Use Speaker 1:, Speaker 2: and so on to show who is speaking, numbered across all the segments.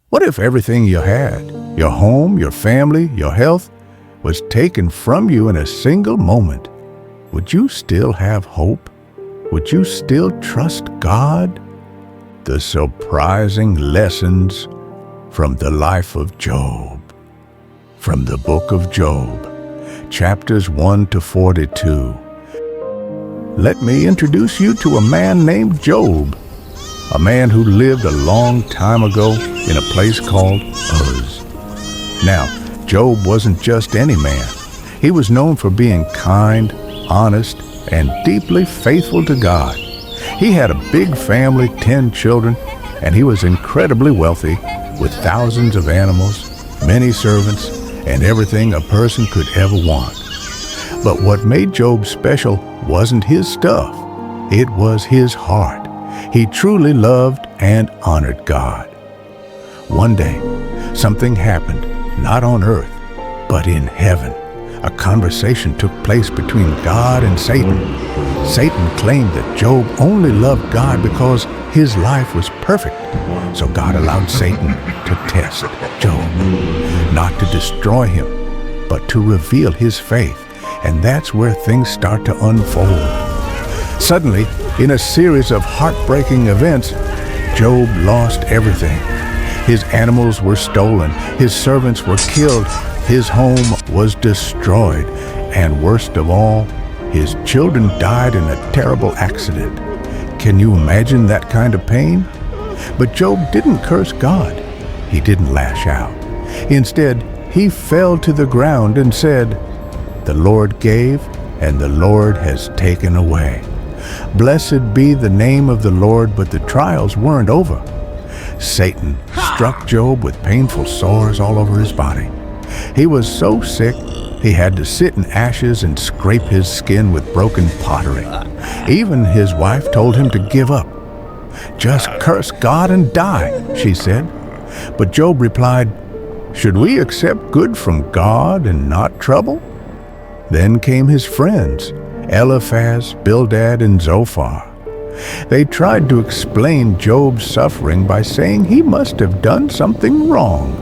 Speaker 1: What if everything you had, your home, your family, your health, was taken from you in a single moment? Would you still have hope? Would you still trust God? The surprising lessons from the life of Job. From the book of Job, chapters 1 to 42. Let me introduce you to a man named Job, a man who lived a long time ago in a place called Uz. Now, Job wasn't just any man. He was known for being kind, honest, and deeply faithful to God. He had a big family, 10 children, and he was incredibly wealthy with thousands of animals, many servants, and everything a person could ever want. But what made Job special wasn't his stuff. It was his heart. He truly loved and honored God. One day, something happened, not on earth, but in heaven. A conversation took place between God and Satan. Satan claimed that Job only loved God because his life was perfect. So God allowed Satan to test Job, not to destroy him, but to reveal his faith. And that's where things start to unfold. Suddenly, in a series of heartbreaking events, Job lost everything. His animals were stolen, his servants were killed, his home was destroyed, and worst of all, his children died in a terrible accident. Can you imagine that kind of pain? But Job didn't curse God. He didn't lash out. Instead, he fell to the ground and said, "The Lord gave, and the Lord has taken away. Blessed be the name of the Lord," but the trials weren't over. Satan struck Job with painful sores all over his body. He was so sick, he had to sit in ashes and scrape his skin with broken pottery. Even his wife told him to give up. "Just curse God and die," she said. But Job replied, "Should we accept good from God and not trouble?" Then came his friends, Eliphaz, Bildad, and Zophar. They tried to explain Job's suffering by saying he must have done something wrong.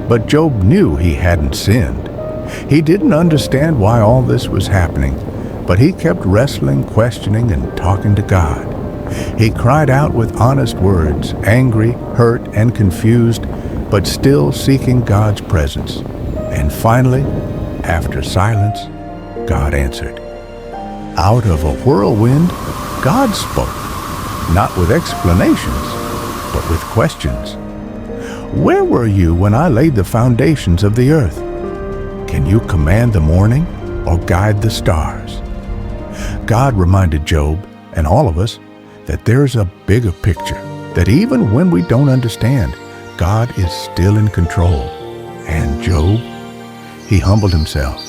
Speaker 1: But Job knew he hadn't sinned. He didn't understand why all this was happening, but he kept wrestling, questioning, and talking to God. He cried out with honest words, angry, hurt, and confused, but still seeking God's presence. And finally, after silence, God answered. Out of a whirlwind, God spoke, not with explanations, but with questions. "Where were you when I laid the foundations of the earth? Can you command the morning or guide the stars?" God reminded Job and all of us that there's a bigger picture, that even when we don't understand, God is still in control. And Job, he humbled himself.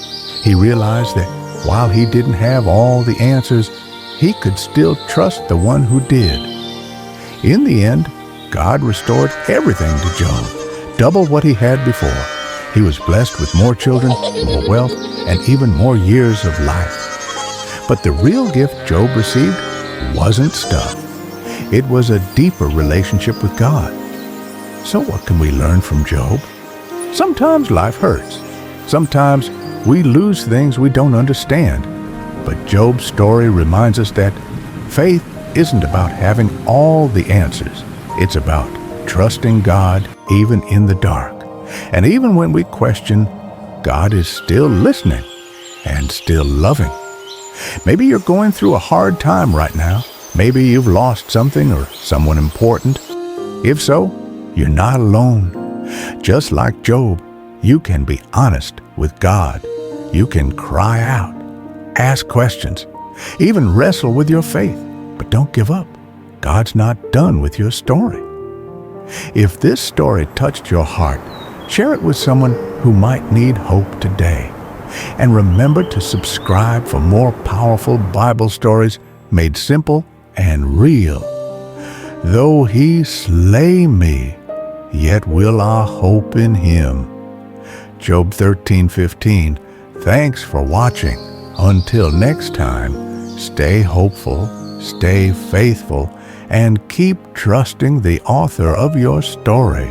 Speaker 1: He realized that while he didn't have all the answers, he could still trust the one who did. In the end, God restored everything to Job, double what he had before. He was blessed with more children, more wealth, and even more years of life. But the real gift Job received wasn't stuff. It was a deeper relationship with God. So what can we learn from Job? Sometimes life hurts. Sometimes we lose things we don't understand. But Job's story reminds us that faith isn't about having all the answers. It's about trusting God even in the dark. And even when we question, God is still listening and still loving. Maybe you're going through a hard time right now. Maybe you've lost something or someone important. If so, you're not alone. Just like Job, you can be honest with God. You can cry out, ask questions, even wrestle with your faith. But don't give up. God's not done with your story. If this story touched your heart, share it with someone who might need hope today. And remember to subscribe for more powerful Bible stories made simple and real. Though he slay me, yet will I hope in him. Job 13:15. Thanks for watching. Until next time, stay hopeful, stay faithful, and keep trusting the author of your story.